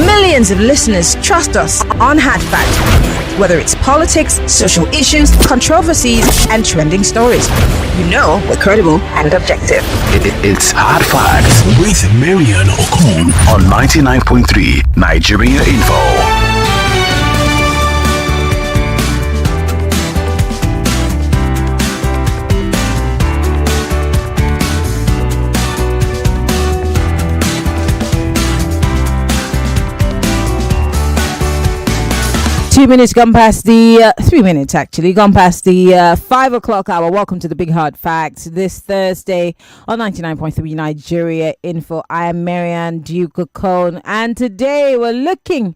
Millions of listeners trust us on Hard Fact. Whether it's politics, social issues, controversies, and trending stories, you know we're credible and objective. It's Hard Facts with Maryann Okon on 99.3 Nigeria Info. 2 minutes gone past the 3 minutes actually gone past the 5 o'clock hour. Welcome to the Big Hard Facts this Thursday on 99.3 Nigeria Info. I am Maryann Okon, and today we're looking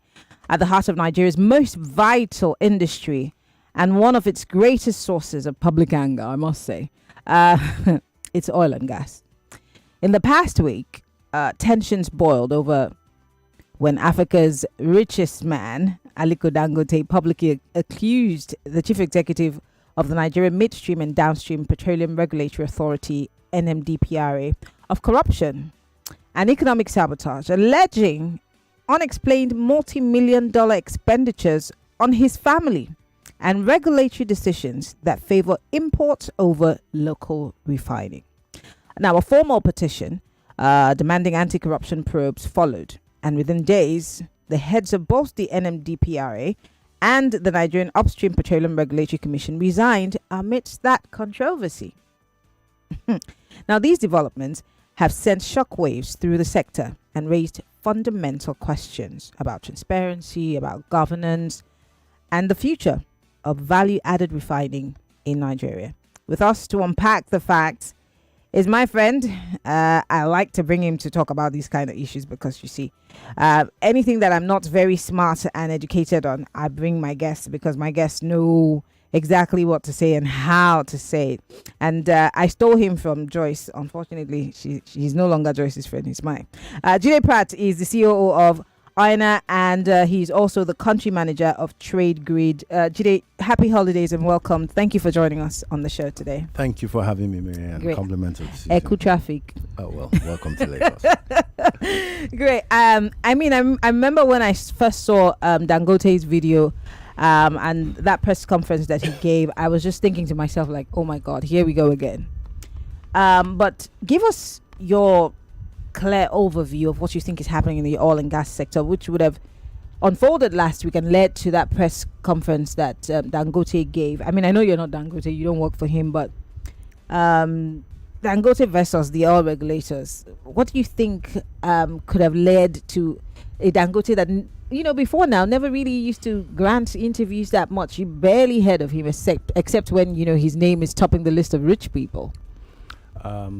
at the heart of Nigeria's most vital industry and one of its greatest sources of public anger, I must say. It's oil and gas. In the past week, tensions boiled over when Africa's richest man, Aliko Dangote, publicly accused the chief executive of the Nigerian Midstream and Downstream Petroleum Regulatory Authority, NMDPRA, of corruption and economic sabotage, alleging unexplained multi-million-dollar expenditures on his family and regulatory decisions that favor imports over local refining. Now, a formal petition demanding anti-corruption probes followed, and within days, the heads of both the NMDPRA and the Nigerian Upstream Petroleum Regulatory Commission resigned amidst that controversy. Now, these developments have sent shockwaves through the sector and raised fundamental questions about transparency, about governance, and the future of value-added refining in Nigeria. With us to unpack the facts is my friend. I like to bring him to talk about these kind of issues because, you see, anything that I'm not very smart and educated on, I bring my guests because my guests know exactly what to say and how to say it. And I stole him from Joyce. Unfortunately, he's no longer Joyce's friend, he's mine. Jide Pratt is the COO of Aiona, and he's also the country manager of TradeGrid. Jide, happy holidays and welcome. Thank you for joining us on the show today. Thank you for having me, Maryann. Great. Complimented. Echo traffic. Oh, well, welcome to Lagos. Great. I remember when I first saw Dangote's video and that press conference that he gave, I was just thinking to myself, like, oh my God, here we go again. But give us your clear overview of what you think is happening in the oil and gas sector, which would have unfolded last week and led to that press conference that Dangote gave. I mean, I know you're not Dangote, you don't work for him, but Dangote versus the oil regulators, what do you think could have led to a Dangote that, you know, before now never really used to grant interviews that much? You barely heard of him except when, you know, his name is topping the list of rich people.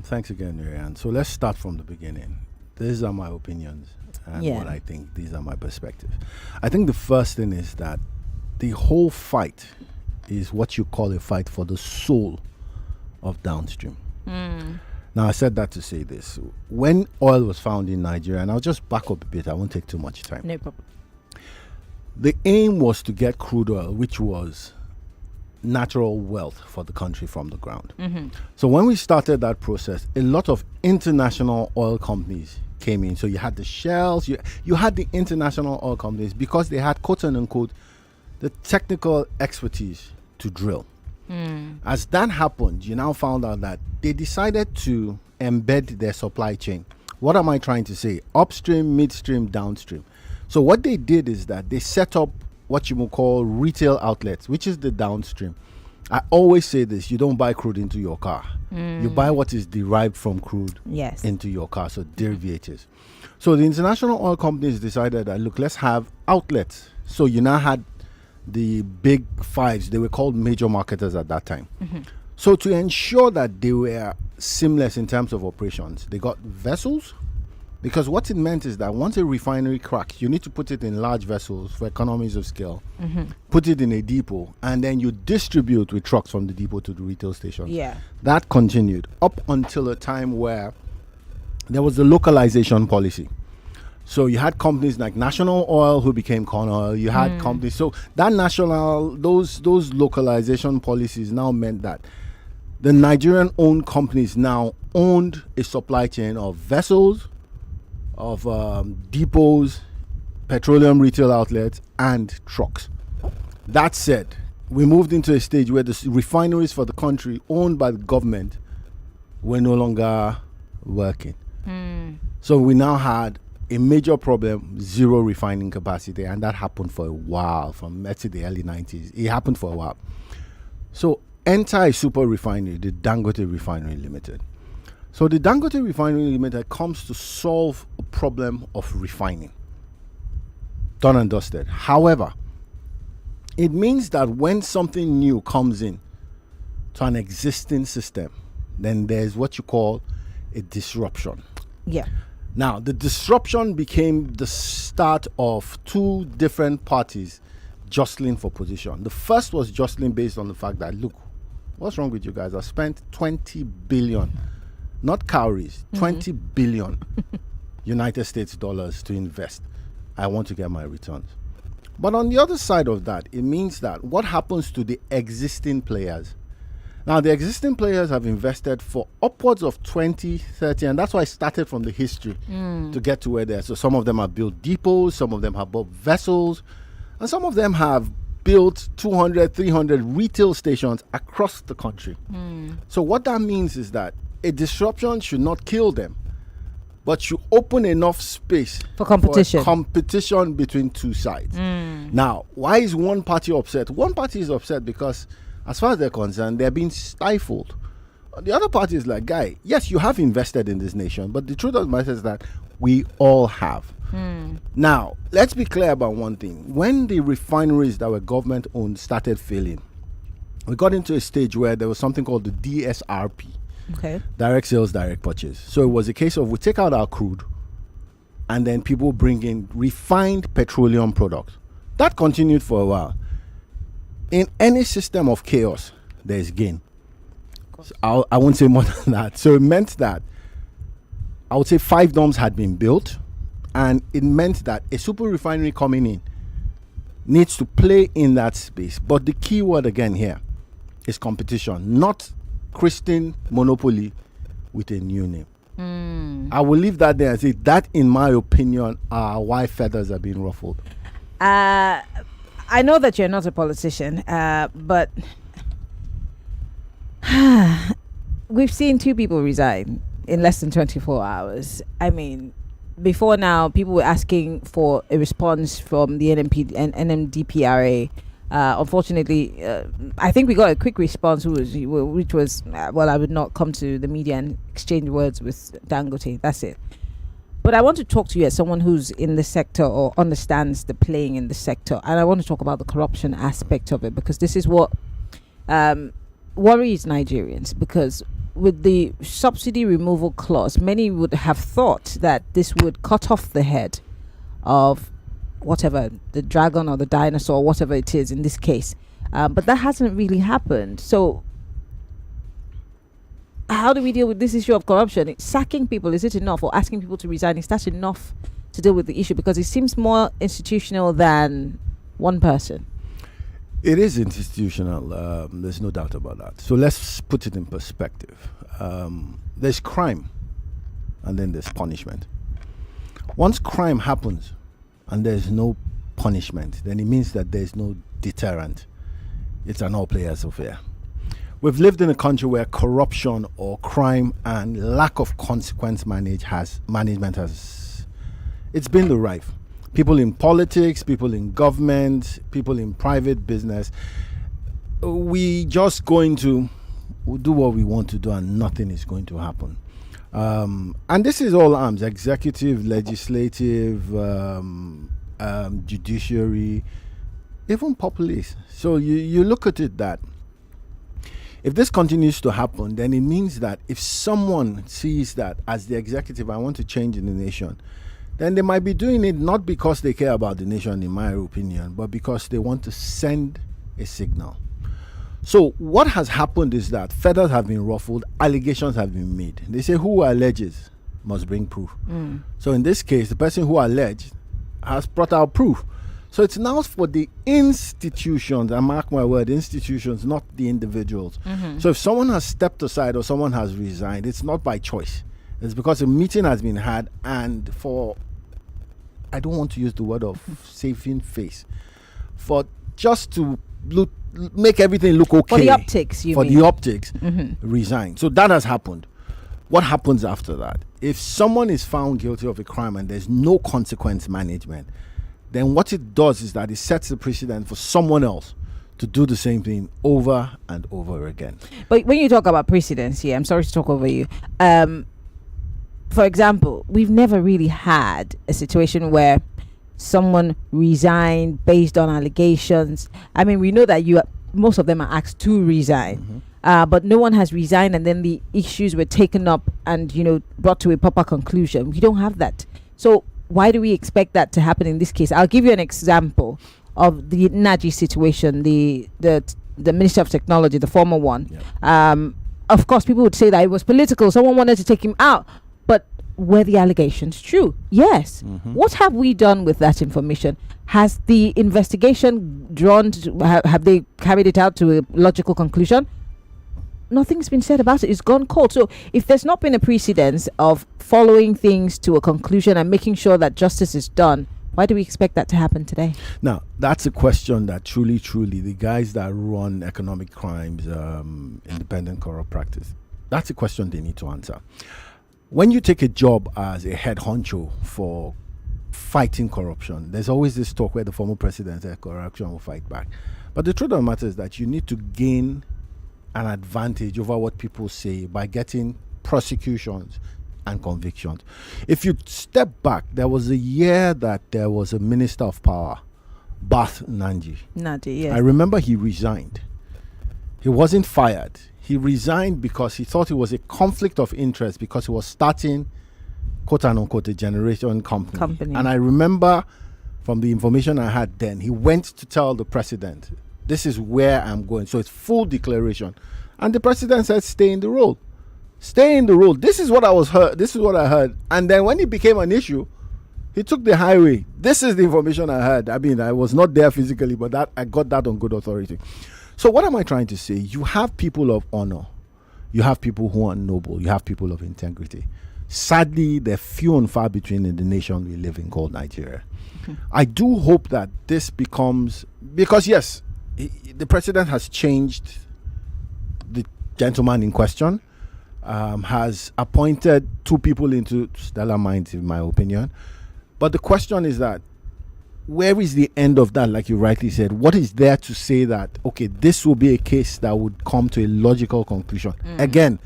Thanks again, Maryann. So let's start from the beginning. These are my opinions and what I think. These are my perspectives. I think the first thing is that the whole fight is what you call a fight for the soul of downstream. Now, I said that to say this. When oil was found in Nigeria, and I'll just back up a bit, I won't take too much time. No problem. The aim was to get crude oil, which was natural wealth for the country from the ground. So when we started that process, a lot of international oil companies came in. So you had the Shells, you had the international oil companies because they had, quote unquote, the technical expertise to drill. As that happened, you now found out that they decided to embed their supply chain. What am I trying to say? Upstream, midstream, downstream. So what they did is that they set up what you will call retail outlets, which is the downstream. I always say this: you don't buy crude into your car. You buy what is derived from crude into your car, so derivatives. So the international oil companies decided that, look, let's have outlets. So you now had the big fives. They were called major marketers at that time. So to ensure that they were seamless in terms of operations, they got vessels. Because what it meant is that once a refinery cracks, you need to put it in large vessels for economies of scale, put it in a depot, and then you distribute with trucks from the depot to the retail stations. That continued up until a time where there was the localization policy. So you had companies like National Oil who became Con Oil. You had companies. So that those localization policies now meant that the Nigerian-owned companies now owned a supply chain of vessels, of depots, petroleum retail outlets, and trucks. That said, we moved into a stage where the refineries for the country owned by the government were no longer working. So we now had a major problem, zero refining capacity, and that happened for a while, from let's say the early 90s. It happened for a while. So enter a super refinery, the Dangote Refinery Limited. So the Dangote Refinery Limited comes to solve a problem of refining. Done and dusted. However, it means that when something new comes in to an existing system, then there's what you call a disruption. Yeah. Now, the disruption became the start of two different parties jostling for position. The first was jostling based on the fact that, look, what's wrong with you guys? I spent 20 billion, not cowries, 20 billion United States dollars to invest. I want to get my returns. But on the other side of that, it means that what happens to the existing players? Now, the existing players have invested for upwards of 20, 30, and that's why I started from the history to get to where they are. So some of them have built depots, some of them have built vessels, and some of them have built 200, 300 retail stations across the country. So what that means is that a disruption should not kill them, but should open enough space for competition between two sides. Now, why is one party upset? One party is upset because, as far as they're concerned, they're being stifled. The other party is like, guy, yes, you have invested in this nation, but the truth of the matter is that we all have. Now, let's be clear about one thing. When the refineries that were government owned started failing, we got into a stage where there was something called the DSRP. Okay. Direct sales, direct purchase. So it was a case of we take out our crude and then people bring in refined petroleum products. That continued for a while. In any system of chaos, there is gain. So I won't say more than that. So it meant that I would say 5 domes had been built, and it meant that a super refinery coming in needs to play in that space. But the key word again here is competition, not Christian monopoly with a new name. I will leave that there and say that, in my opinion, are why feathers are being ruffled. I know that you're not a politician, but we've seen 2 people resign in less than 24 hours. I mean, before now, people were asking for a response from the NMDPRA. Unfortunately, I think we got a quick response, which was, well, I would not come to the media and exchange words with Dangote. That's it. But I want to talk to you as someone who's in the sector or understands the playing in the sector. And I want to talk about the corruption aspect of it, because this is what worries Nigerians. Because with the subsidy removal clause, many would have thought that this would cut off the head of whatever, the dragon or the dinosaur, whatever it is in this case. But that hasn't really happened. So how do we deal with this issue of corruption? Sacking people, is it enough? Or asking people to resign, is that enough to deal with the issue? Because it seems more institutional than one person. It is institutional. There's no doubt about that. So let's put it in perspective. There's crime, and then there's punishment. Once crime happens and there's no punishment, then it means that there's no deterrent. It's an all players affair. We've lived in a country where corruption or crime and lack of consequence management has, it's been the rife. People in politics, people in government, people in private business, we just going to do what we want to do and nothing is going to happen. And this is all arms, executive, legislative, judiciary, even police. So you look at it that if this continues to happen, then it means that if someone sees that as the executive, I want to change in the nation, then they might be doing it not because they care about the nation, in my opinion, but because they want to send a signal. So what has happened is that feathers have been ruffled, allegations have been made. They say who alleges must bring proof. So in this case, the person who alleged has brought out proof. So it's now for the institutions, and mark my word, institutions, not the individuals. So if someone has stepped aside or someone has resigned, it's not by choice. It's because a meeting has been had, and for I don't want to use the word of saving face, for just to make everything look okay. For the optics, you mean? For the optics, resign. So that has happened. What happens after that? If someone is found guilty of a crime and there's no consequence management, then what it does is that it sets the precedent for someone else to do the same thing over and over again. But when you talk about precedents here, I'm sorry to talk over you. For example, we've never really had a situation where someone resigned based on allegations. I mean, we know that most of them are asked to resign, but no one has resigned and then the issues were taken up and, brought to a proper conclusion. We don't have that. So why do we expect that to happen in this case? I'll give you an example of the Naji situation, the Minister of Technology, the former one. Yeah. Of course, people would say that it was political. Someone wanted to take him out. But were the allegations true? Yes. What have we done with that information? Has the investigation have they carried it out to a logical conclusion? Nothing's been said about it. It's gone cold. So if there's not been a precedence of following things to a conclusion and making sure that justice is done, why do we expect that to happen today? Now, that's a question that truly, the guys that run economic crimes, independent corrupt practice, that's a question they need to answer. When you take a job as a head honcho for fighting corruption, there's always this talk where the former president said corruption will fight back. But the truth of the matter is that you need to gain an advantage over what people say by getting prosecutions and convictions. If you step back, there was a year that there was a minister of power, Bath Naji, yes. I remember he resigned. He wasn't fired. He resigned because he thought it was a conflict of interest because he was starting, quote unquote, a generation company. And I remember from the information I had then, he went to tell the president, this is where I'm going. So it's full declaration. And the president said, stay in the role. Stay in the role. This is what I heard. And then when it became an issue, he took the highway. This is the information I heard. I mean, I was not there physically, but that I got that on good authority. So what am I trying to say? You have people of honor. You have people who are noble. You have people of integrity. Sadly, they're few and far between in the nation we live in called Nigeria. I do hope that this becomes, because yes, the president has changed the gentleman in question, has appointed two people into stellar minds, in my opinion. But the question is that, where is the end of that? Like you rightly said, what is there to say that, okay, this will be a case that would come to a logical conclusion? Again,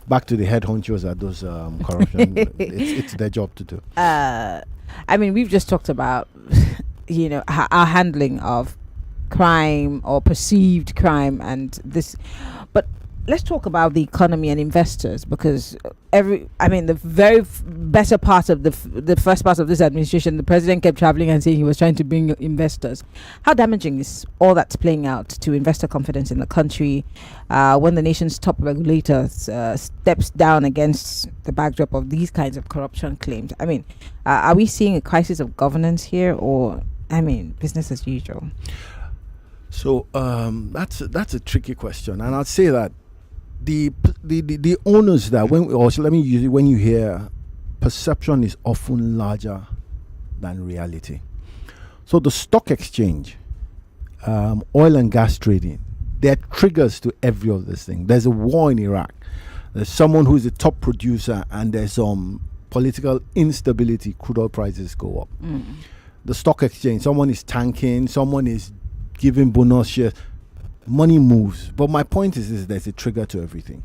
back to the head honchos at those corruption. it's their job to do. I mean, we've just talked about, our handling of crime or perceived crime and this, but let's talk about the economy and investors, because the very better part of the first part of this administration, the president kept traveling and saying he was trying to bring investors. How damaging is all that's playing out to investor confidence in the country when the nation's top regulator steps down against the backdrop of these kinds of corruption claims? I mean, are we seeing a crisis of governance here, or business as usual? So that's a tricky question, and I'd say that the owners that when you hear perception is often larger than reality. So the stock exchange, oil and gas trading, there are triggers to every of this thing. There's a war in Iraq. There's someone who is a top producer, and there's some political instability. Crude oil prices go up. The stock exchange, someone is tanking, someone is giving bonus shares. Money moves. But my point is there's a trigger to everything.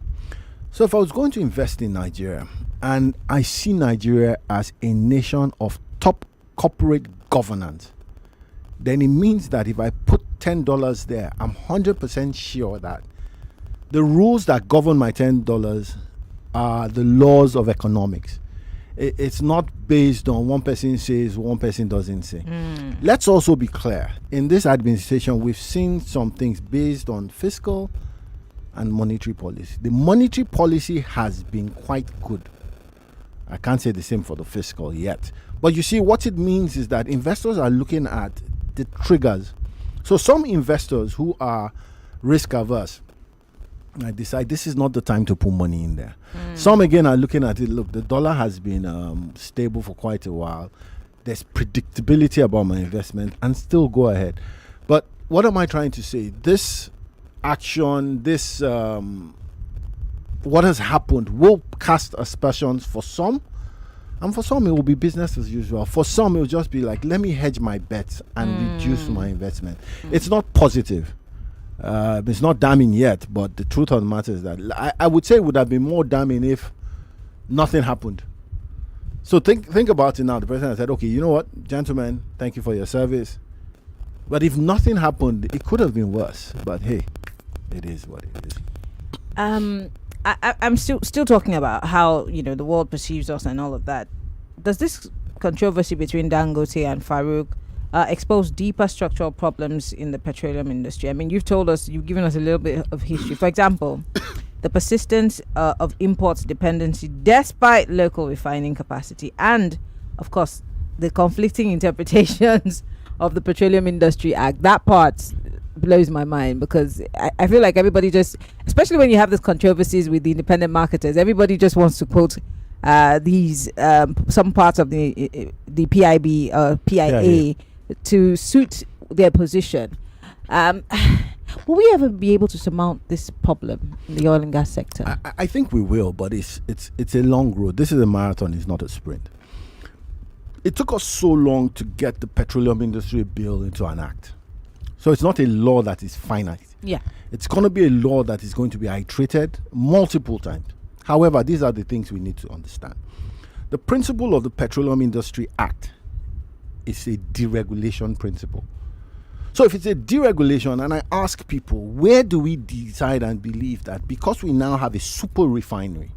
So if I was going to invest in Nigeria, and I see Nigeria as a nation of top corporate governance, then it means that if I put $10 there, I'm 100% sure that the rules that govern my $10 are the laws of economics. It's not based on one person says, one person doesn't say. Let's also be clear. In this administration, we've seen some things based on fiscal and monetary policy. The monetary policy has been quite good. I can't say the same for the fiscal yet. But you see, what it means is that investors are looking at the triggers. So some investors who are risk averse, I decide this is not the time to put money in there. Some again are looking at it. Look, the dollar has been stable for quite a while. there's predictability about my investment, and still go ahead. But what am I trying to say? This action, what has happened will cast aspersions for some, and for some it will be business as usual. For some it will just be like, let me hedge my bets and reduce my investment. It's not positive. It's not damning yet, but the truth of the matter is that I would say it would have been more damning if nothing happened. So think about it now. The president said, okay, you know what, gentlemen, thank you for your service. But if nothing happened, it could have been worse. But hey, it is what it is. I'm still talking about how, the world perceives us and all of that. Does this controversy between Dangote and Farouk expose deeper structural problems in the petroleum industry? I mean, you've given us a little bit of history. For example, the persistence of imports dependency despite local refining capacity, and of course the conflicting interpretations of the Petroleum Industry Act. That part blows my mind, because I feel like everybody just, especially when you have these controversies with the independent marketers, everybody just wants to quote these some parts of the PIB PIA to suit their position. Will we ever be able to surmount this problem in the oil and gas sector? I think we will, but it's a long road. This is a marathon, it's not a sprint. It took us so long to get the Petroleum Industry Bill into an act. So it's not a law that is finite. Yeah. It's going to be a law that is going to be iterated multiple times. However, these are the things we need to understand. The principle of the Petroleum Industry Act is a deregulation principle. So if it's a deregulation, and I ask people, where do we decide and believe that because we now have a super refinery,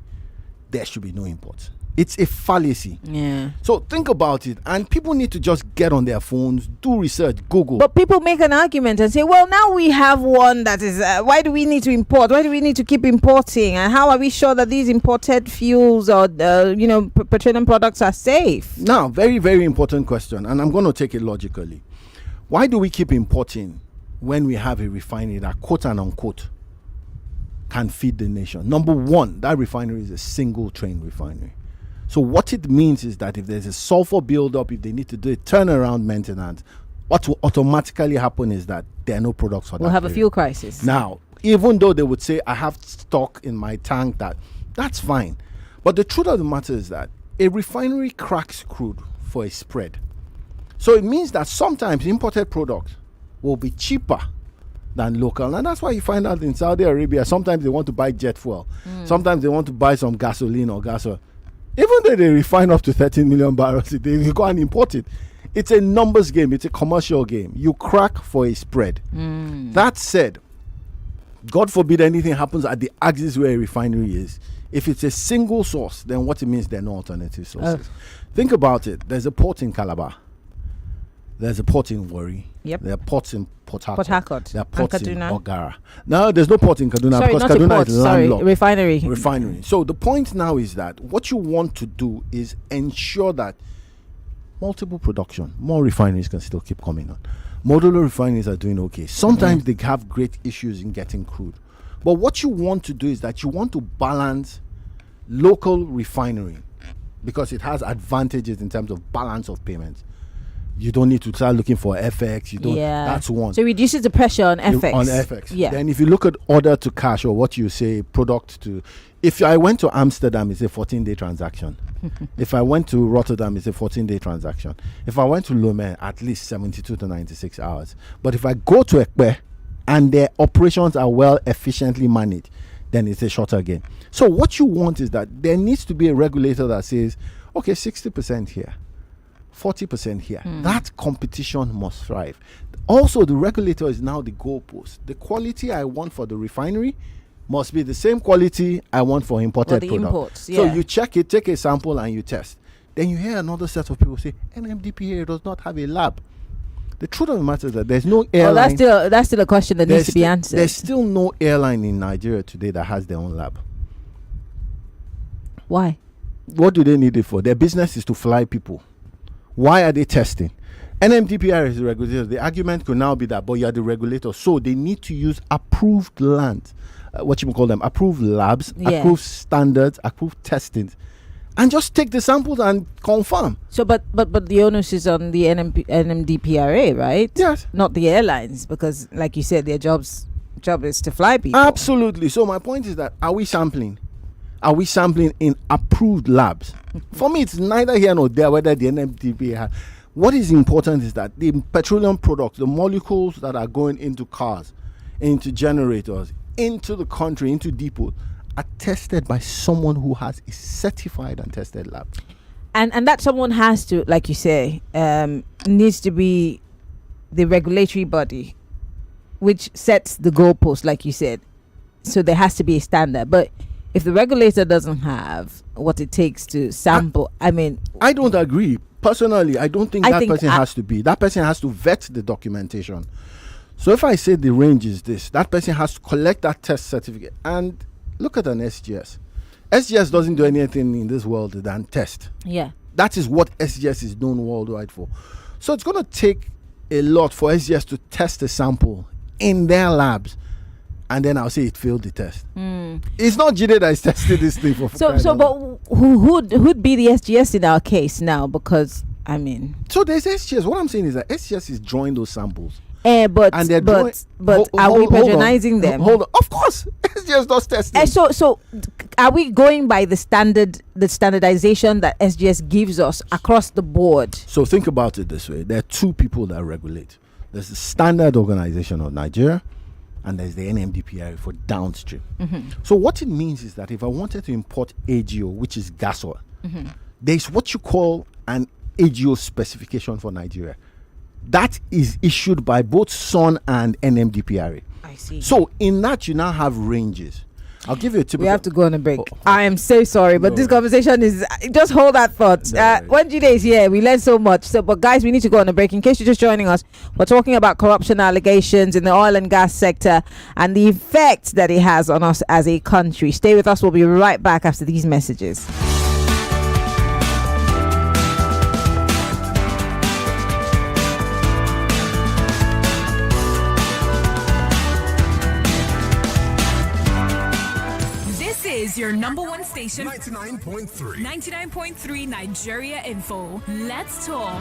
there should be no imports? It's a fallacy. Yeah. So think about it, and people need to just get on their phones, do research, Google. But people make an argument and say, well, now we have one that is, why do we need to import? Why do we need to keep importing? And how are we sure that these imported fuels or, petroleum products are safe? Now, very, very important question, and I'm going to take it logically. Why do we keep importing when we have a refinery that, quote and unquote, can feed the nation? Number one, that refinery is a single train refinery. So what it means is that if there's a sulfur buildup, if they need to do a turnaround maintenance, what will automatically happen is that there are no products for that. We'll have period. a fuel crisis. Now, even though they would say, I have stock in my tank, that's fine. But the truth of the matter is that a refinery cracks crude for a spread. So it means that sometimes imported products will be cheaper than local. And that's why you find out in Saudi Arabia, sometimes they want to buy jet fuel. Sometimes they want to buy some gasoline or gas oil. Even though they refine up to 13 million barrels a day, you go and import it. It's a numbers game. It's a commercial game. You crack for a spread. That said, God forbid anything happens at the axis where a refinery is. If it's a single source, then what it means, there are no alternative sources. Think about it. There's a port in Calabar. There's a port in Warri. Yep. There are ports in Port Harcourt. There are And ports in Kaduna. Ogara. No, there's no port in Kaduna Sorry, because not Kaduna a port. is landlocked. Refinery. So the point now is that what you want to do is ensure that multiple production, more refineries can still keep coming on. Modular refineries are doing okay. Sometimes they have great issues in getting crude. But what you want to do is that you want to balance local refinery because it has advantages in terms of balance of payments. You don't need to start looking for FX. You don't. Yeah. That's one. So it reduces the pressure on FX. On FX. Yeah. Then if you look at order to cash, or what you say product to, if I went to Amsterdam, it's a 14-day transaction. If I went to Rotterdam, it's a 14-day transaction. If I went to Lomé, at least 72 to 96 hours. But if I go to Ekpe and their operations are well efficiently managed, then it's a shorter game. So what you want is that there needs to be a regulator that says, okay, 60% here, 40% here. That competition must thrive. Also, the regulator is now the goalpost. The quality I want for the refinery must be the same quality I want for imported products. Imports, So you check it, take a sample, and you test. Then you hear another set of people say, NMDPRA does not have a lab. The truth of the matter is that there's no airline. That's still a question that needs to be answered. There's still no airline in Nigeria today that has their own lab. Why? What do they need it for? Their business is to fly people. Why are they testing? NMDPRA is the regulator. The argument could now be that, but you're the regulator. So they need to use approved land. What you call them? Approved labs, approved standards, approved testings. and just take the samples and confirm. So, but the onus is on the NMDPRA, right? Yes. Not the airlines, because, like you said, their job is to fly people. Absolutely. So my point is that, are we sampling? Are we sampling in approved labs? For me, it's neither here nor there whether the NMDPRA. What is important is that the petroleum products, the molecules that are going into cars, into generators, into the country, into depots, are tested by someone who has a certified and tested lab. And that someone has to, like you say, needs to be the regulatory body which sets the goalpost, like you said. So there has to be a standard. But if the regulator doesn't have what it takes to sample, I don't agree. Personally, I don't think that person has to be. That person has to vet the documentation. So if I say the range is this, that person has to collect that test certificate. And look at an SGS. SGS doesn't do anything in this world than test. Yeah. That is what SGS is known worldwide for. So it's going to take a lot for SGS to test a sample in their labs, and then I'll say it failed the test. It's not Jide that is testing this thing for. But who'd be the SGS in our case now? Because so there's SGS. What I'm saying is that SGS is drawing those samples. But are we patronizing them? Hold on. Of course, SGS does testing. So are we going by the standardization that SGS gives us across the board? So think about it this way: there are two people that regulate. There's the Standard Organization of Nigeria, and there's the NMDPRA for downstream. So what it means is that if I wanted to import AGO, which is gas oil, there's what you call an AGO specification for Nigeria. That is issued by both SON and NMDPRA. I see. So in that, you now have ranges. I'll give you a typical. We have to go on a break. I am so sorry, but this conversation is just hold that thought. When Jide is here, we learn so much. But guys, we need to go on a break. In case you're just joining us, we're talking about corruption allegations in the oil and gas sector and the effect that it has on us as a country. Stay with us. We'll be right back after these messages. Your number one station, 99.3. 99.3 Nigeria Info. Let's talk.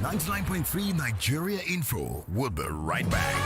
.3 Nigeria Info. We'll be right back.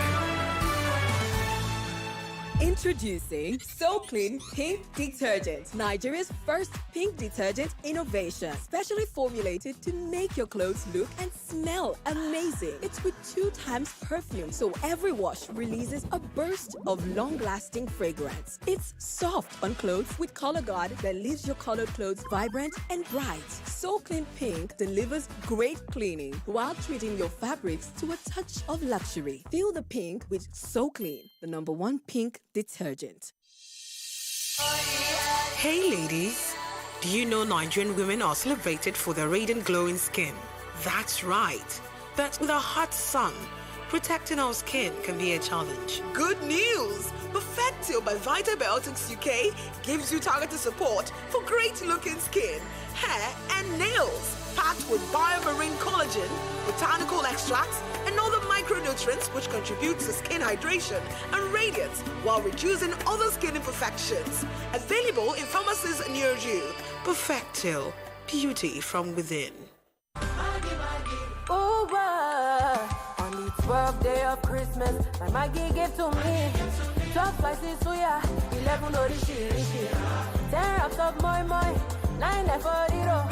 Introducing So Clean Pink Detergent, Nigeria's first pink detergent innovation, specially formulated to make your clothes look and smell amazing. It's with 2 times perfume, so every wash releases a burst of long-lasting fragrance. It's soft on clothes with color guard that leaves your colored clothes vibrant and bright. So Clean Pink delivers great cleaning while treating your fabrics to a touch of luxury. Feel the pink with So Clean, the number 1 pink detergent. Hey ladies, do you know Nigerian women are celebrated for their radiant glowing skin? That's right. But with a hot sun, protecting our skin can be a challenge. Good news! Perfectio by Vitabiotics UK gives you targeted support for great looking skin, hair and nails. Packed with biomarine collagen, botanical extracts, and other micronutrients which contribute to skin hydration and radiance while reducing other skin imperfections. Available in pharmacies near you. Perfectil, beauty from within. On the 12th day of Christmas, my Maggie gave to me 12 slices suya, 11 orishi, 10 wraps of moi moi, 9 eforiro,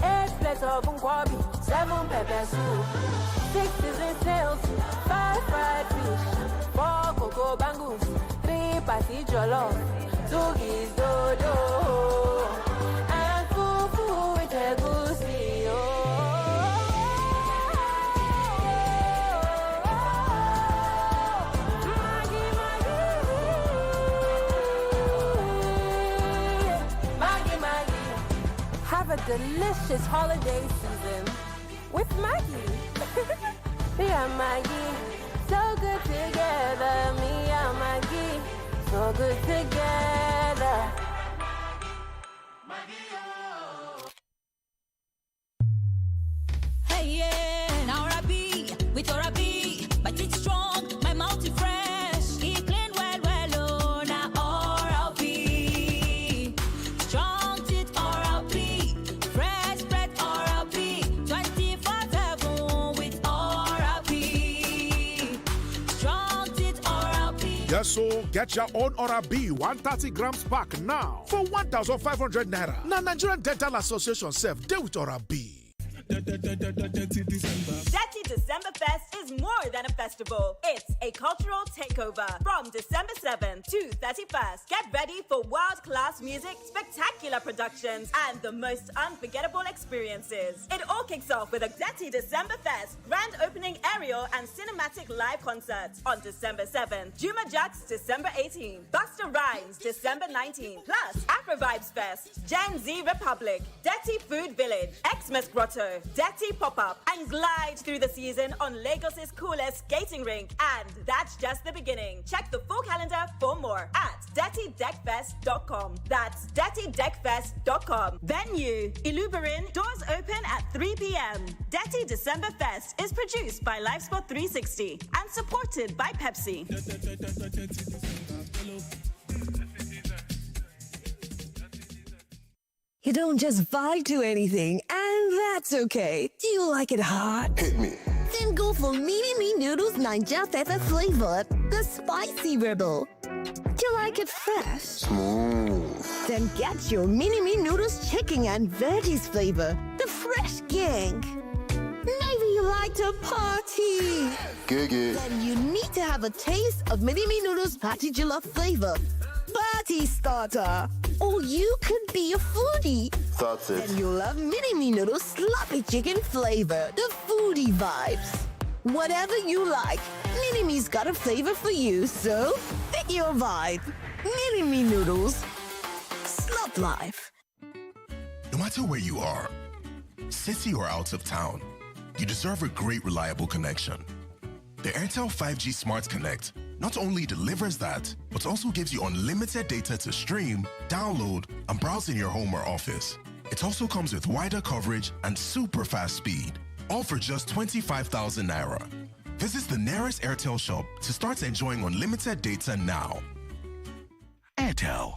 8 plates of nkwabi, 7 pepper soup, 6 season snails, 5 fried fish, 4 cocoa bangus, 3 pasi jollof, 2 giz dodo, and fufu with egusi. Have a delicious holiday season with Maggie. Me and Maggie, so good together. Me and Maggie, so good together. Hey, yeah, now Rabbi, with your Rabbi, but it's strong, my mouth is fresh. It clean Yes, so get your own Oral-B 130 grams pack now for 1,500 naira. Now Nigerian Dental Association self deal with Oral-B. Dirty December Fest is more than a festival. It's a cultural takeover from December 7th to 31st. Get ready for world-class music, spectacular productions, and the most unforgettable experiences. It all kicks off with a Dirty December Fest grand opening aerial and cinematic live concerts on December 7th. Juma Jux December 18th. Busta Rhymes December 19th. Plus Afro Vibes Fest, Gen Z Republic, Dirty Food Village, Xmas Grotto, Dirty Pop-Up, and glide through the season on Lagos's coolest skating rink. And that's just the beginning. Check the full calendar for more at dirtydeckfest.com. That's dirtydeckfest.com. Venue, Iluberin, doors open at 3 p.m. Dirty December Fest is produced by Livesport 360 and supported by Pepsi. You don't just vibe to anything, and that's okay. Do you like it hot? Hit me. Then go for Mini Noodles Ninja Pepper flavored, the spicy rebel. Do you like it fresh? Smooth. Then get your Mini Noodles chicken and veggies flavor, the fresh gang. Maybe you like to party. Giggy. Then you need to have a taste of Mini Noodles Patty Jollof flavor. Party starter. Or you could be a foodie. That's it. And you'll love Mini Noodles sloppy chicken flavor, the foodie vibes. Whatever you like, Mini-Me's got a flavor for you, so pick your vibe. Mini-Me Noodles. Slop life. No matter where you are, city or out of town, you deserve a great, reliable connection. The Airtel 5G Smart Connect not only delivers that, but also gives you unlimited data to stream, download, and browse in your home or office. It also comes with wider coverage and super fast speed, all for just 25,000 naira. Visit the nearest Airtel shop to start enjoying unlimited data now. Airtel.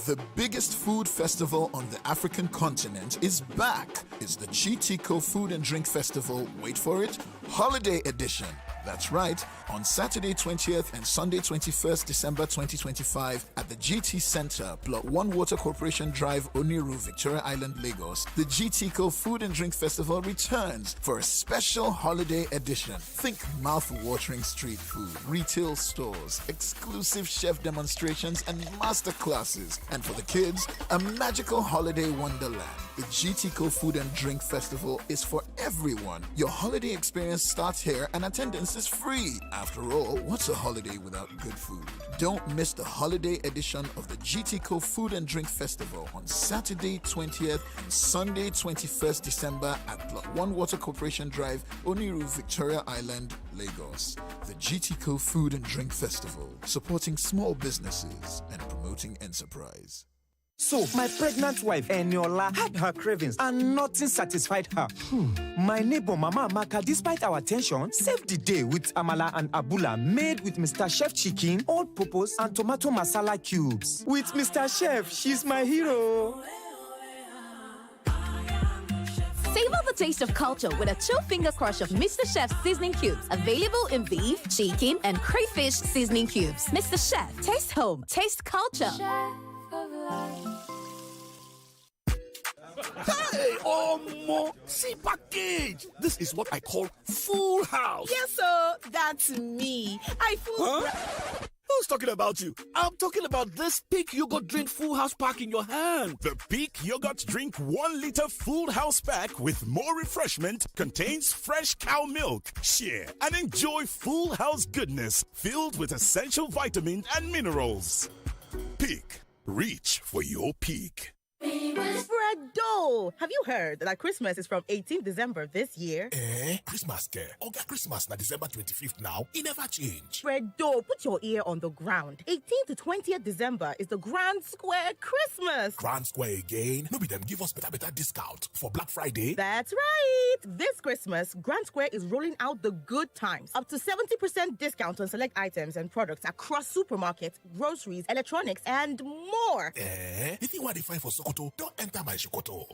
The biggest food festival on the African continent is back. It's the GTCO Food and Drink Festival, wait for it, Holiday Edition. That's right, on Saturday 20th and Sunday 21st December 2025 at the GT Center, Plot 1 Water Corporation Drive, Oniru, Victoria Island, Lagos, the GTCO Food and Drink Festival returns for a special holiday edition. Think mouth-watering street food, retail stores, exclusive chef demonstrations and master classes. And for the kids, a magical holiday wonderland. The GTCO Food and Drink Festival is for everyone. Your holiday experience starts here and attendance is free. After all, what's a holiday without good food? Don't miss the holiday edition of the GTCO Food and Drink Festival on Saturday 20th and Sunday 21st December at Plot 1 Water Corporation Drive, Oniru, Victoria Island, Lagos. The GTCO Food and Drink Festival, supporting small businesses and promoting enterprise. So, my pregnant wife, Eniola, had her cravings and nothing satisfied her. My neighbor, Mama Amaka, despite our tension, saved the day with amala and abula made with Mr. Chef chicken, all-purpose, and tomato masala cubes. With Mr. Chef, she's my hero. Savor the taste of culture with a two-finger crush of Mr. Chef's seasoning cubes. Available in beef, chicken, and crayfish seasoning cubes. Mr. Chef, taste home, taste culture. Hey, Omo! See package! This is what I call full house. Yes, sir. That's me. Huh? Who's talking about you? I'm talking about this Peak Yogurt Drink Full House Pack in your hand. The Peak Yogurt Drink 1 liter Full House Pack with more refreshment contains fresh cow milk. Share and enjoy full house goodness filled with essential vitamins and minerals. Peak. Reach for your peak. Fredo! Have you heard that Christmas is from 18th December this year? Christmas care. Okay, Christmas na December 25th now. It never change. Fredo, put your ear on the ground. 18th to 20th December is the Grand Square Christmas. Grand Square again? No be them give us better discount for Black Friday. That's right. This Christmas, Grand Square is rolling out the good times. Up to 70% discount on select items and products across supermarkets, groceries, electronics, and more. If you want to find for Sokoto, don't enter my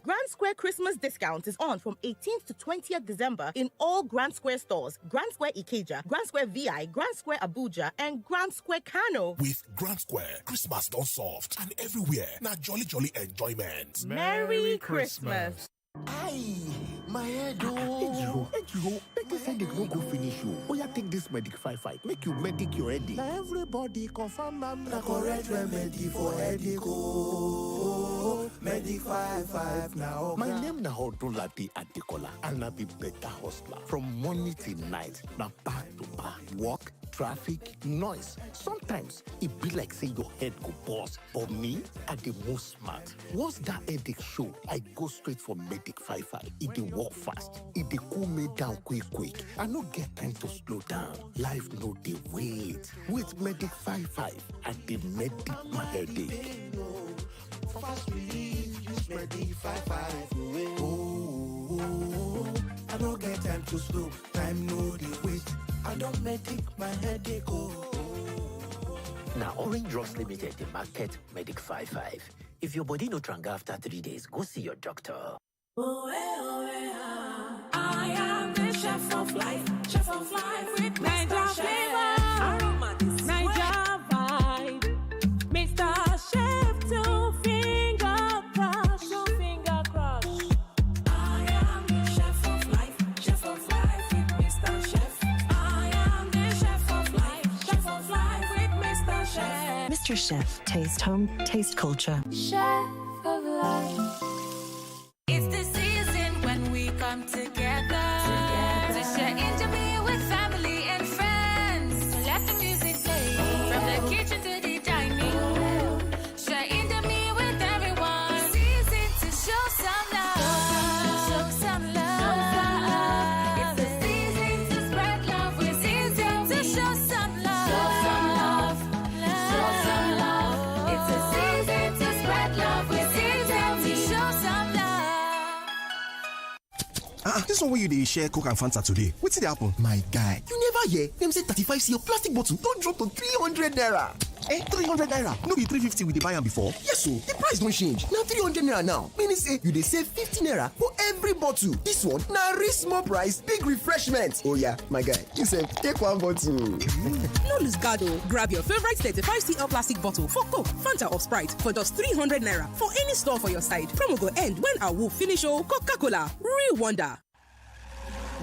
Grand Square Christmas discount is on from 18th to 20th December in all Grand Square stores. Grand Square Ikeja, Grand Square VI, Grand Square Abuja, and Grand Square Kano. With Grand Square, Christmas done soft and everywhere. Now jolly enjoyment. Merry Christmas. Aye, my head oh. Ejo, make this headache no go finish you. Oh, yeah, take this Medic 5-5. Make you medic your headache. Now everybody confirm I'm the correct remedy for headache. Oh, Medic 5-5 now. My name na Hodulabi Adekola, and I be better hustler. From morning till night, now back to back. Work, traffic, noise. Sometimes it be like say your head go bust. But me, I the most smart. Once that headache show, I go straight for Medic 5-5. It dey work fast. It dey cool me down quick. I no get time to slow down. Life no dey wait. With Medic 5-5, I dey medic my headache. Fast relief, use Medic 5-5. Oh, I no get time to slow. Time no dey wait. I don't medic my headache. Now, Orange Drugs Limited, the market Medic 5-5. If your body no tranga after 3 days, go see your doctor. I am the chef of life with Mr. Chef. Aroma this Niger vibe. Mr. Chef, two finger crush. I am the chef of life with Mr. Chef. I am the chef of life with Mr. Chef. Mr. Chef, taste home, taste culture. Chef of life. It's the season when we come together. To share intimacy with family and friends. So let the music play from the kitchen to the dining room. Share intimacy with everyone. Season to show some love. Show some love. It's the season to spread love. It's season to show some love. Show some love. It's a season to spread love. It's season to show some love. This one where you dey share Coke and Fanta today. What's it happen? My guy, you never hear them say 35cl plastic bottle don't drop to 300 naira. 300 naira. No be 350 we dey buy am before. Yes, so the price don't change. Now 300 naira now. Meaning say you dey save 50 naira for every bottle. This one now real small price, big refreshment. Oh yeah, my guy, you say take one bottle. No lose guard. Grab your favorite 35cl plastic bottle for Coke, Fanta or Sprite for just 300 naira for any store for your side. Promo go end when our will finish. Coca-Cola, real wonder.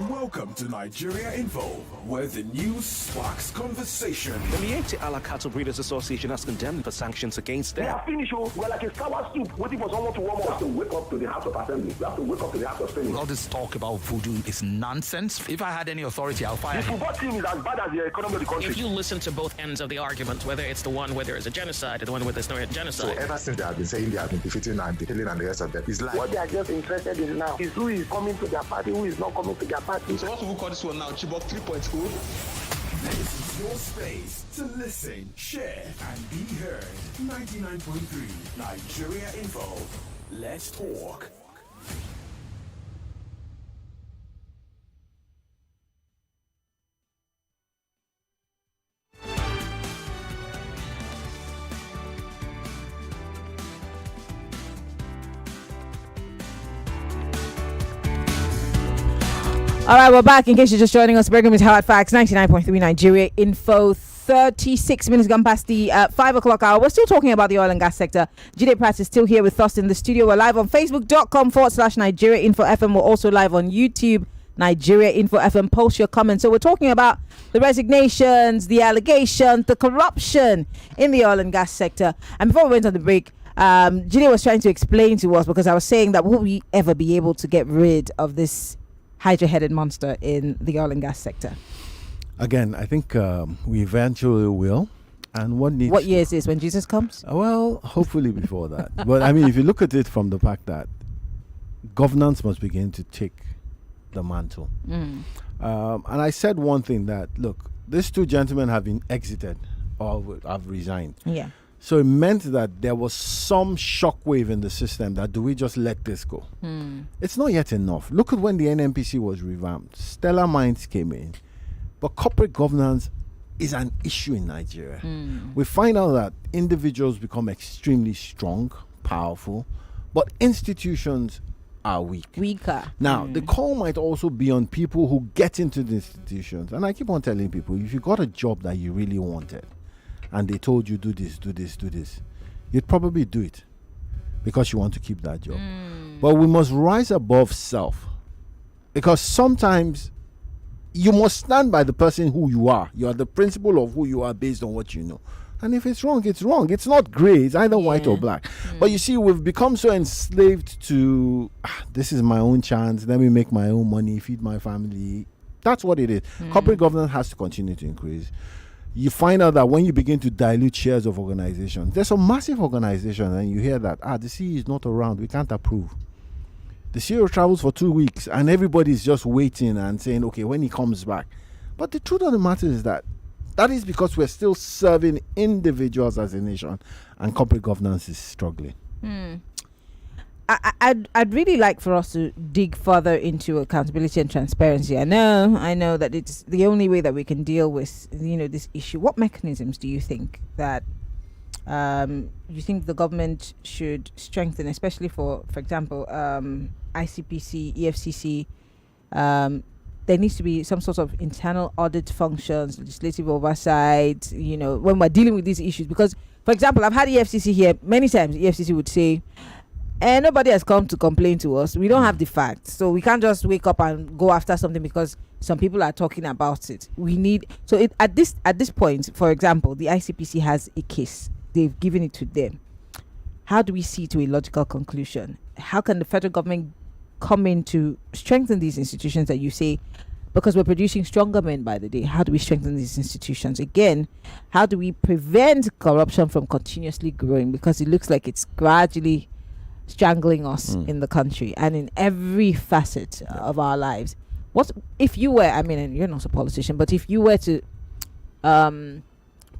Welcome to Nigeria Info, where the news sparks conversation. The Miete Ala Cattle Breeders Association has condemned for sanctions against them. They are finished. We're like a sour soup waiting for someone to warm up. We have to wake up to the House of Assembly. We have to wake up to the House of Senate. All this talk about voodoo is nonsense. If I had any authority, I'll fire the football team is as bad as the economy of the country. If you listen to both ends of the argument, whether it's the one where there is a genocide or the one where there's no genocide. So ever since they have been saying they have been defeating and killing and the rest of them, it's like what they are just interested in now is who is coming to their party, who is not coming to their party. So what do we call this one now? Chibok 3.0. This is your space to listen, share, and be heard. 99.3 Nigeria Info. Let's talk. All right, we're back. In case you're just joining us, Brigham is Hard Facts, 99.3 Nigeria Info. 36 minutes gone past the 5 o'clock hour. We're still talking about the oil and gas sector. Jide Pratt is still here with us in the studio. We're live on Facebook.com/Nigeria Info FM. We're also live on YouTube, Nigeria Info FM. Post your comments. So we're talking about the resignations, the allegations, the corruption in the oil and gas sector. And before we went on the break, Jide was trying to explain to us, because I was saying that will we ever be able to get rid of this hydra-headed monster in the oil and gas sector? Again, I think we eventually will. And what year is this, when Jesus comes? Well, hopefully before that. But I mean, if you look at it from the fact that governance must begin to take the mantle. And I said one thing, that look, these two gentlemen have been exited or have resigned. Yeah. So it meant that there was some shockwave in the system that do we just let this go? It's not yet enough. Look at when the NMPC was revamped. Stellar Minds came in. But corporate governance is an issue in Nigeria. We find out that individuals become extremely strong, powerful, but institutions are weaker. Now, the call might also be on people who get into the institutions. And I keep on telling people, if you got a job that you really wanted and they told you do this, you'd probably do it because you want to keep that job. But we must rise above self, because sometimes you must stand by the person who you are. You are the principle of who you are based on what you know. And if it's wrong, it's wrong. It's not gray. It's either white or black. But you see, we've become so enslaved to, this is my own chance. Let me make my own money, feed my family. That's what it is. Corporate governance has to continue to increase. You find out that when you begin to dilute shares of organizations, there's some massive organizations, and you hear that, the CEO is not around. We can't approve. The CEO travels for 2 weeks, and everybody's just waiting and saying, okay, when he comes back. But the truth of the matter is that is because we're still serving individuals as a nation, and corporate governance is struggling. I'd really like for us to dig further into accountability and transparency. I know that it's the only way that we can deal with this issue. What mechanisms do you think that you think the government should strengthen, especially for example, ICPC, EFCC? There needs to be some sort of internal audit functions, legislative oversight, when we're dealing with these issues. Because, for example, I've had EFCC here many times. EFCC would say, nobody has come to complain to us. We don't have the facts. So we can't just wake up and go after something because some people are talking about it. We need... So at this point, for example, the ICPC has a case. They've given it to them. How do we see to a logical conclusion? How can the federal government come in to strengthen these institutions that you say, because we're producing stronger men by the day? How do we strengthen these institutions? Again, how do we prevent corruption from continuously growing? Because it looks like it's gradually strangling us in the country and in every facet of our lives. What if you were, and you're not a politician, but if you were to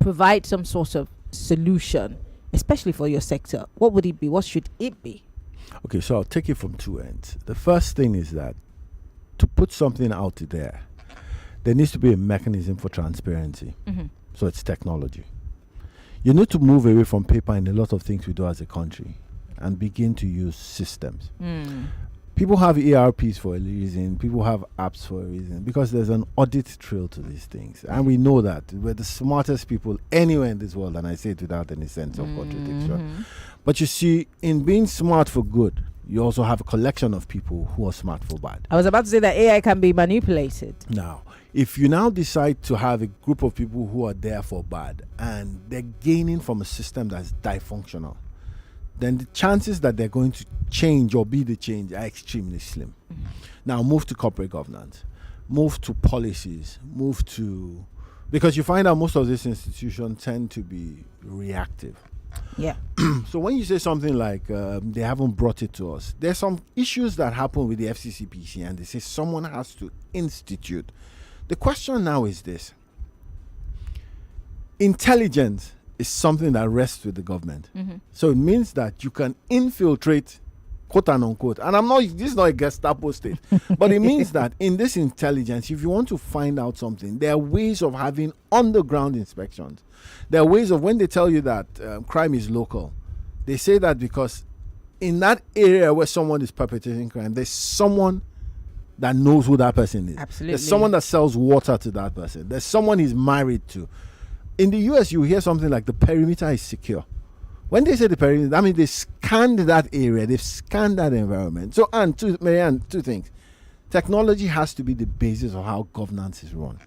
provide some sort of solution, especially for your sector, what would it be? What should it be? Okay, so I'll take it from two ends. The first thing is that to put something out there needs to be a mechanism for transparency. So it's technology. You need to move away from paper in a lot of things we do as a country and begin to use systems. People have ERPs for a reason. People have apps for a reason, because there's an audit trail to these things. And we know that we're the smartest people anywhere in this world, and I say it without any sense of contradiction. But you see, in being smart for good, you also have a collection of people who are smart for bad. I was about to say that AI can be manipulated. Now, if you now decide to have a group of people who are there for bad, and they're gaining from a system that's dysfunctional, then the chances that they're going to change or be the change are extremely slim. Now, move to corporate governance, move to policies, because you find out most of these institutions tend to be reactive. Yeah. So when you say something like they haven't brought it to us, there's some issues that happen with the FCCPC, and they say someone has to institute. The question now is this: intelligence is something that rests with the government. So it means that you can infiltrate, quote and unquote, and this is not a Gestapo state, but it means that in this intelligence, if you want to find out something, there are ways of having underground inspections. There are ways of, when they tell you that crime is local, they say that because in that area where someone is perpetrating crime, there's someone that knows who that person is. Absolutely. There's someone that sells water to that person. There's someone he's married to. In the US, you hear something like the perimeter is secure. When they say the perimeter, I mean they scanned that area, they've scanned that environment. So, Maryann, two things. Technology has to be the basis of how governance is run.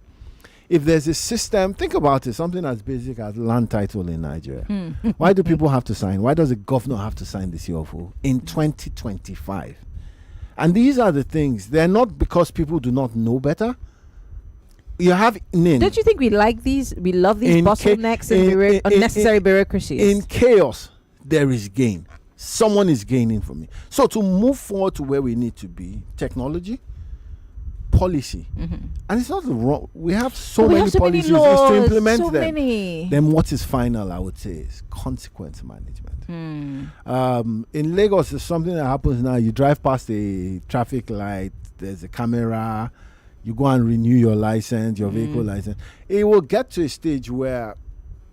If there's a system, think about it, something as basic as land title in Nigeria. Why do people have to sign? Why does a governor have to sign the CFO in 2025? And these are the things. They're not because people do not know better. You have Don't you think we like these? We love these bottlenecks and unnecessary bureaucracies. In chaos, there is gain. Someone is gaining from it. So to move forward to where we need to be, technology, policy, and it's not wrong. We have so many policies laws, to implement so them. Many. Then what is final, I would say, is consequence management. In Lagos, there's something that happens now. You drive past a traffic light, there's a camera, you go and renew your license, your vehicle license. It will get to a stage where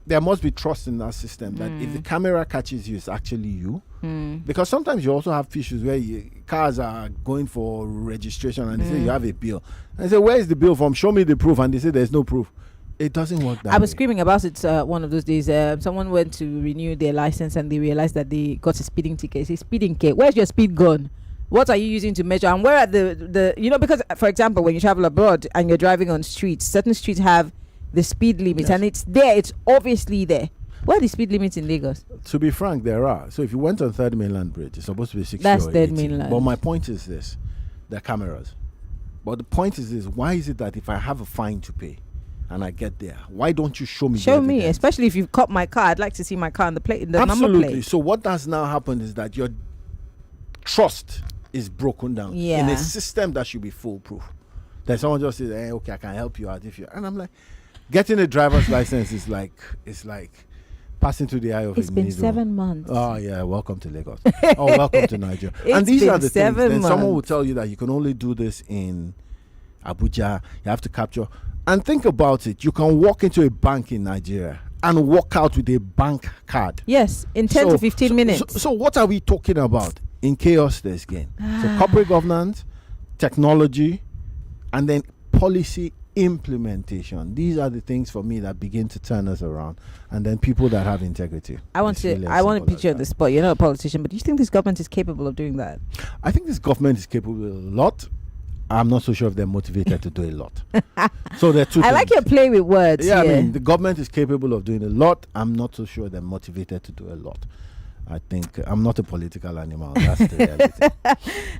there must be trust in that system that if the camera catches you, it's actually you. Because sometimes you also have issues where cars are going for registration and they say you have a bill. And I say, where is the bill from? Show me the proof. And they say there's no proof. It doesn't work that way. I was screaming about it one of those days. Someone went to renew their license and they realized that they got a speeding ticket. It's a speeding ticket. Where's your speed gun? What are you using to measure? And where are the because, for example, when you travel abroad and you're driving on streets, certain streets have the speed limit, and it's there. It's obviously there. Where are the speed limits in Lagos? To be frank, there are. So if you went on Third Mainland Bridge, it's supposed to be 60 That's or 80. Third Mainland. But my point is this: the cameras. But the point is this: why is it that if I have a fine to pay and I get there, why don't you show me? Show me, especially if you've caught my car. I'd like to see my car on the plate, the Absolutely. number plate. So what has now happened is that your trust is broken down in a system that should be foolproof. That someone just says, okay, I can help you out if you, and I'm like, getting a driver's license is like, it's like passing through the eye of a needle. It's been 7 months. Oh yeah, welcome to Lagos. Oh, welcome to Nigeria. And these are the things. Then someone will tell you that you can only do this in Abuja. You have to capture. And think about it. You can walk into a bank in Nigeria and walk out with a bank card. Yes, in 10 to 15 minutes. So what are we talking about? In chaos, there's gain. So corporate governance, technology, and then policy implementation. These are the things for me that begin to turn us around. And then people that have integrity. I want to put you on the spot. You're not a politician, but do you think this government is capable of doing that? I think this government is capable of a lot. I'm not so sure if they're motivated to do a lot. So there are two things. I like your play with words. Yeah, I mean, the government is capable of doing a lot. I'm not so sure they're motivated to do a lot. I think I'm not a political animal. That's the reality.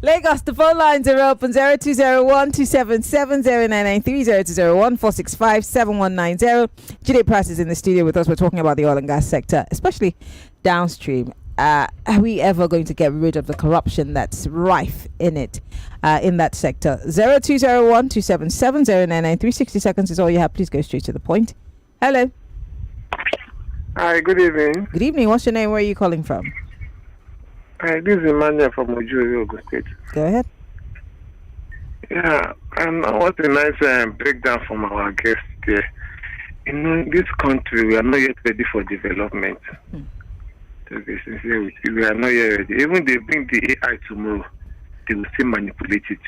Lagos, the phone lines are open 0201-277-0993, 0201-465-7190. Jide Pratt is in the studio with us. We're talking about the oil and gas sector, especially downstream. Are we ever going to get rid of the corruption that's rife in it, in that sector? 0201-277-0993. 60 seconds is all you have. Please go straight to the point. Hello. Hi, good evening. Good evening. What's your name? Where are you calling from? Hi, this is Emmanuel from Ojo, Ogun State. Go ahead. Yeah, and what a nice breakdown from our guest there. In this country, we are not yet ready for development. To be sincere with you, we are not yet ready. Even they bring the AI tomorrow, they will still manipulate it.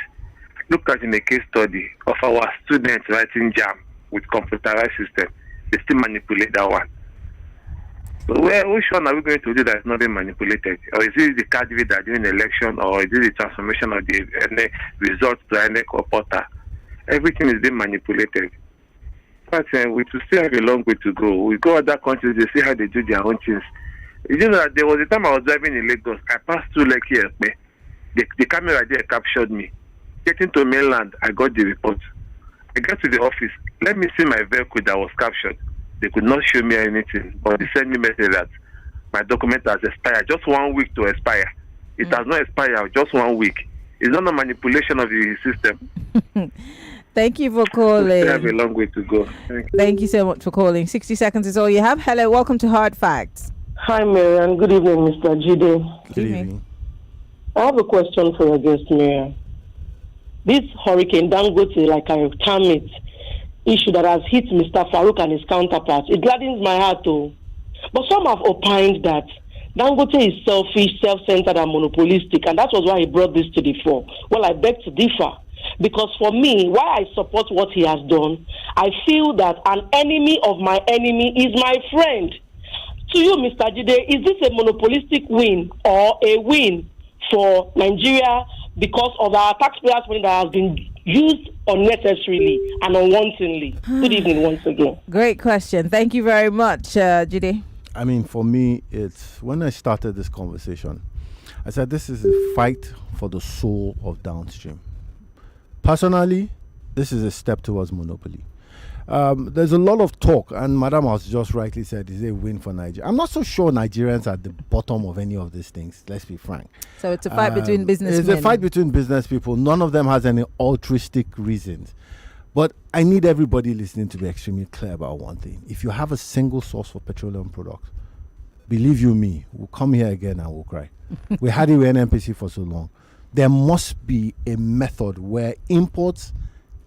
Look at in a case study of our students writing JAM with computerized system. They still manipulate that one. So which one are we going to do that is not being manipulated? Or is it the candidate that during the election, or is it the transformation of the results to INEC or portal? Everything is being manipulated. But we will still have a long way to go. We go other countries, they see how they do their own things. You know that there was a time I was driving in Lagos. I passed through Lekki Ekpe. The camera there captured me. Getting to mainland, I got the report. I got to the office. Let me see my vehicle that was captured. They could not show me anything, but they sent me a message that my document has expired. Just 1 week to expire. It has not expired, just 1 week. It's not a manipulation of the system. Thank you for calling. We have a long way to go. Thank you so much for calling. 60 seconds is all you have. Hello, welcome to Hard Facts. Hi, Maryann. Good evening, Mr. Jide. Good evening. I have a question for your guest, Maryann. This hurricane, Dangote, like I term it, issue that has hit Mr. Farouk and his counterparts, it gladdens my heart, though. But some have opined that Dangote is selfish, self-centered, and monopolistic, and that was why he brought this to the fore. Well, I beg to differ. Because for me, why I support what he has done, I feel that an enemy of my enemy is my friend. To you, Mr. Jide, is this a monopolistic win or a win for Nigeria because of our taxpayers' money that has been used unnecessarily and unwantingly? Good evening once again. Great question. Thank you very much, Jide. I mean, for me, it's when I started this conversation, I said this is a fight for the soul of downstream. Personally, this is a step towards monopoly. There's a lot of talk, and Madam has just rightly said, is a win for Nigeria. I'm not so sure Nigerians are at the bottom of any of these things, let's be frank. So it's a fight between businessmen. It's a fight between business people. None of them has any altruistic reasons. But I need everybody listening to be extremely clear about one thing. If you have a single source for petroleum products, believe you me, we'll come here again and we'll cry. We had it with NMPC for so long. There must be a method where imports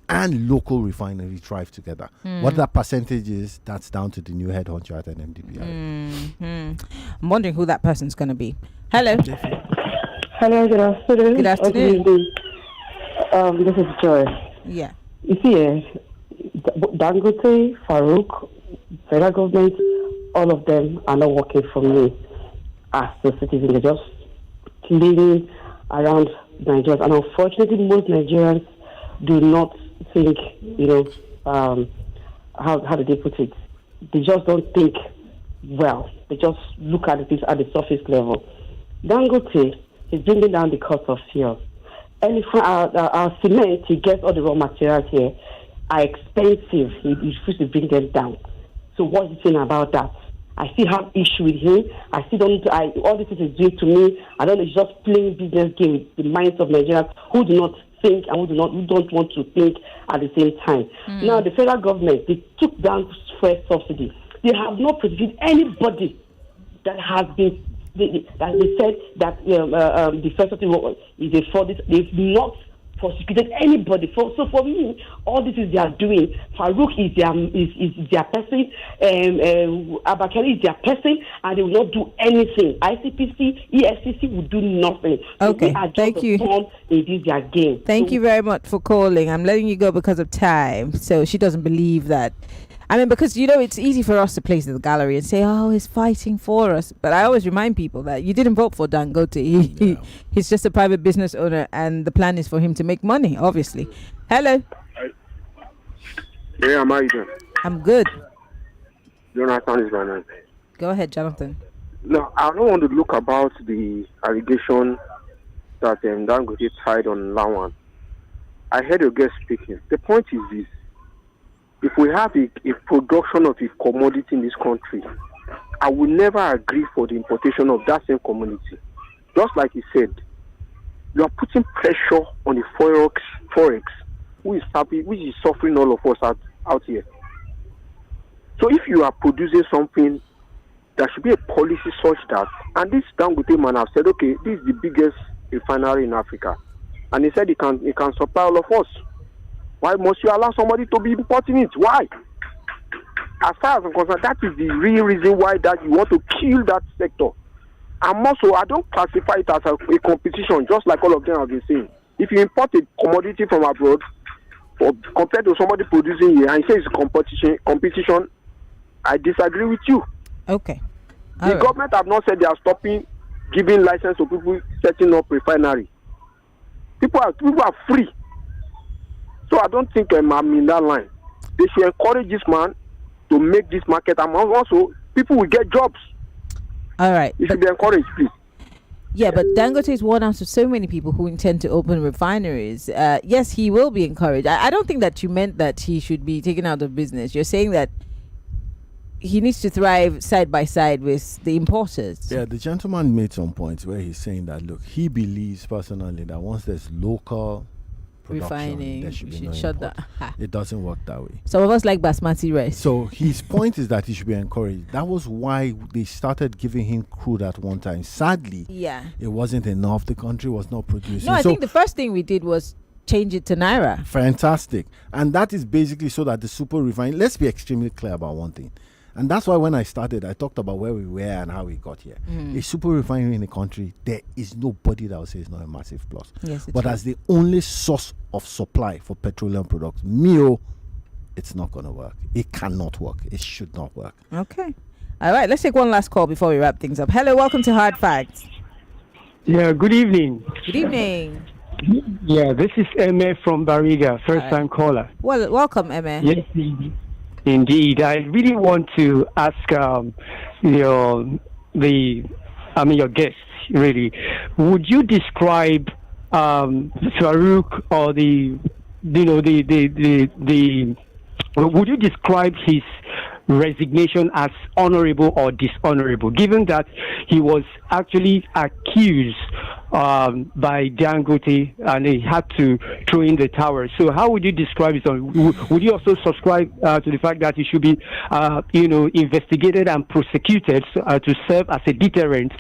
and local refinery thrive together. What that percentage is, that's down to the new head honcho at NMDPRA. I'm wondering who that person's going to be. Hello. Hello, good afternoon. Good afternoon. This is Joy. Yeah. You see, Dangote, Farouk, federal government, all of them are not working for me as a citizen. They're just living around Nigerians. And unfortunately, most Nigerians do not think, how do they put it? They just don't think well. They just look at it at the surface level. Dangote is bringing down the cost of fuel. And our cement, he gets all the raw materials here, are expensive. He refused to bring them down. So what's the thing about that? I still have issue with him. All this is doing to me. I don't know. He's just playing business game with the minds of Nigerians who do not think and who don't want to think at the same time. Now the federal government, they took down fuel subsidy. They have not prosecuted anybody that has been. They said that the first subsidy is a fraud. They've not prosecuted anybody. So for me, all this is they are doing. Farouk is their person, Abakari is their person, and they will not do anything. ICPC, EFCC will do nothing. Okay, so thank you. It is their game. Thank you very much for calling. I'm letting you go because of time. So she doesn't believe that. I mean, because, it's easy for us to place in the gallery and say, oh, he's fighting for us. But I always remind people that you didn't vote for Dangote. He's just a private business owner, and the plan is for him to make money, obviously. Hello. Yeah, how are you doing? I'm good. Jonathan is my name. Go ahead, Jonathan. No, I don't want to look about the allegation that Dangote tied on Lawan. I heard your guest speaking. The point is this. If we have a production of a commodity in this country, I will never agree for the importation of that same commodity. Just like he said, you are putting pressure on the forex, which is suffering all of us out here. So if you are producing something, there should be a policy such that, and this Dangote man have said, okay, this is the biggest refinery in Africa, and he said he can supply all of us. Why must you allow somebody to be importing it? Why? As far as I'm concerned, that is the real reason why that you want to kill that sector. And also, I don't classify it as a competition, just like all of them have been saying. If you import a commodity from abroad, compared to somebody producing here, and you say it's competition, I disagree with you. Okay. The government have not said they are stopping giving license to people setting up refinery. People are free. So I don't think I'm in that line. They should encourage this man to make this market, and also people will get jobs. All right. It should be encouraged, please. Yeah, but Dangote is one out of so many people who intend to open refineries. Yes, he will be encouraged. I don't think that you meant that he should be taken out of business. You're saying that he needs to thrive side by side with the importers. Yeah, the gentleman made some points where he's saying that, look, he believes personally that once there's local refining, there should be no shut import. that. It doesn't work that way. Some of us like basmati rice. So his point is that he should be encouraged. That was why they started giving him crude at one time. Sadly, it wasn't enough. The country was not producing. No, I think the first thing we did was change it to Naira. Fantastic. And that is basically so that the super refining, let's be extremely clear about one thing. And that's why when I started, I talked about where we were and how we got here. A super refinery in the country, there is nobody that will say it's not a massive plus. Yes, but as the only source of supply for petroleum products, it's not going to work. It cannot work. It should not work. Okay. All right, let's take one last call before we wrap things up. Hello, welcome to Hard Facts. Yeah, good evening. Good evening. Yeah, this is Eme from Bariga, first-time caller. Well, welcome, Eme. Yes, indeed. I really want to ask your guests, really. Would you describe Farouk or would you describe his resignation as honorable or dishonorable, given that he was actually accused by Dangote, and he had to throw in the tower. So how would you describe it? Would you also subscribe to the fact that he should be, investigated and prosecuted to serve as a deterrent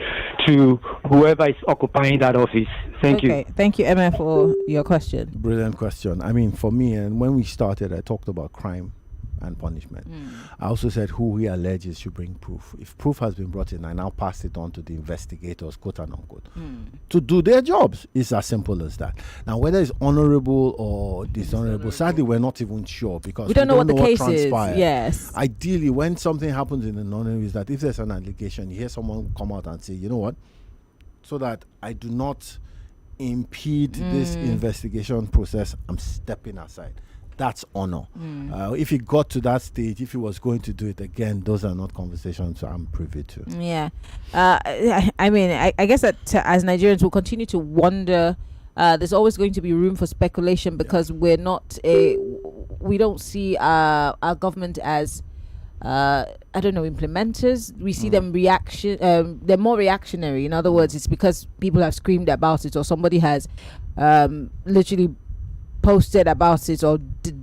to whoever is occupying that office? Thank you. Thank you, Emma, for your question. Brilliant question. I mean, for me, and when we started, I talked about crime and punishment. I also said who we allege should bring proof. If proof has been brought in, I now pass it on to the investigators, quote and unquote, to do their jobs. It's as simple as that. Now, whether it's honorable or dishonorable, sadly, we're not even sure because we don't know what the case transpired. is. Yes. Ideally, when something happens in an honorable, is that if there's an allegation, you hear someone come out and say, you know what, so that I do not impede this investigation process, I'm stepping aside. That's honor. If it got to that stage, if he was going to do it again, those are not conversations I'm privy to. Yeah. I mean, I guess that as Nigerians, we'll continue to wonder. There's always going to be room for speculation because we don't see our government as implementers. We see them they're more reactionary. In other words, it's because people have screamed about it or somebody has literally posted about it or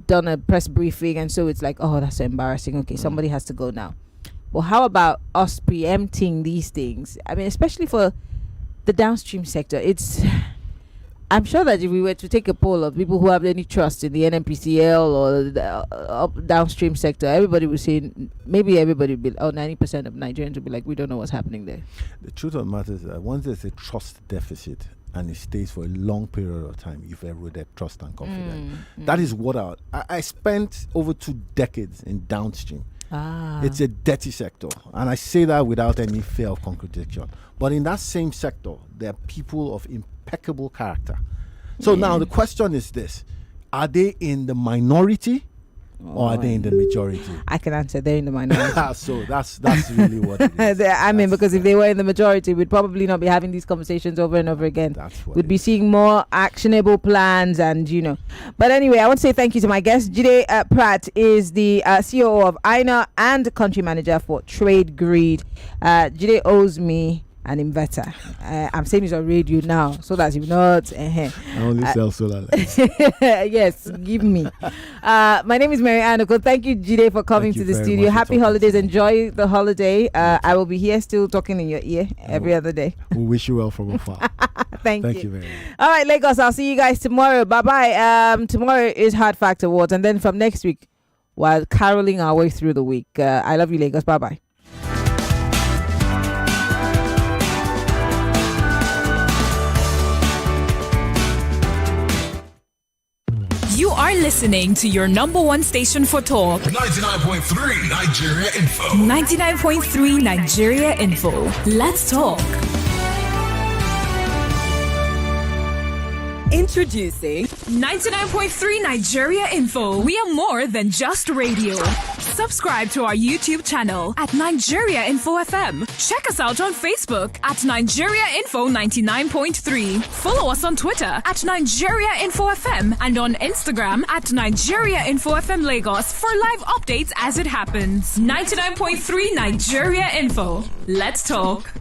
done a press briefing, and so it's like, oh, that's so embarrassing. Okay, somebody has to go now. Well, how about us preempting these things? I mean, especially for the downstream sector. I'm sure that if we were to take a poll of people who have any trust in the NMPCL or the downstream sector, everybody would say, maybe everybody would be, 90% of Nigerians would be like, we don't know what's happening there. The truth of the matter is that once there's a trust deficit and it stays for a long period of time, you've eroded trust and confidence. That is what I spent over 2 decades in downstream. It's a dirty sector, and I say that without any fear of contradiction. But in that same sector, there are people of impeccable character. So now the question is this: are they in the minority or are they in the majority? I can answer, they're in the minority. So that's really what it is. Because if they were in the majority, we'd probably not be having these conversations over and over again. We'd be seeing more actionable plans and, But anyway, I want to say thank you to my guest. Jide Pratt is the CEO of Aiona and country manager for TradeGrid. Jide owes me an inverter. I'm saying it's on radio now so that you not. I only sell solar lights. Yes, give me. My name is Maryann Okon. Thank you, Jide, for coming to the studio. Happy holidays. Enjoy the holiday. I will be here still talking in your ear every other day. We wish you well from afar. Thank you very much. All right, Lagos, I'll see you guys tomorrow. Bye-bye. Tomorrow is Hard Fact Awards, and then from next week, while caroling our way through the week. I love you, Lagos. Bye-bye. You are listening to your number one station for talk. 99.3 Nigeria Info. 99.3 Nigeria Info. Let's talk. Introducing 99.3 Nigeria Info. We are more than just radio. Subscribe to our YouTube channel at Nigeria Info FM. Check us out on Facebook at Nigeria Info 99.3. Follow us on Twitter at Nigeria Info FM and on Instagram at Nigeria Info FM Lagos for live updates as it happens. 99.3 Nigeria Info. Let's talk.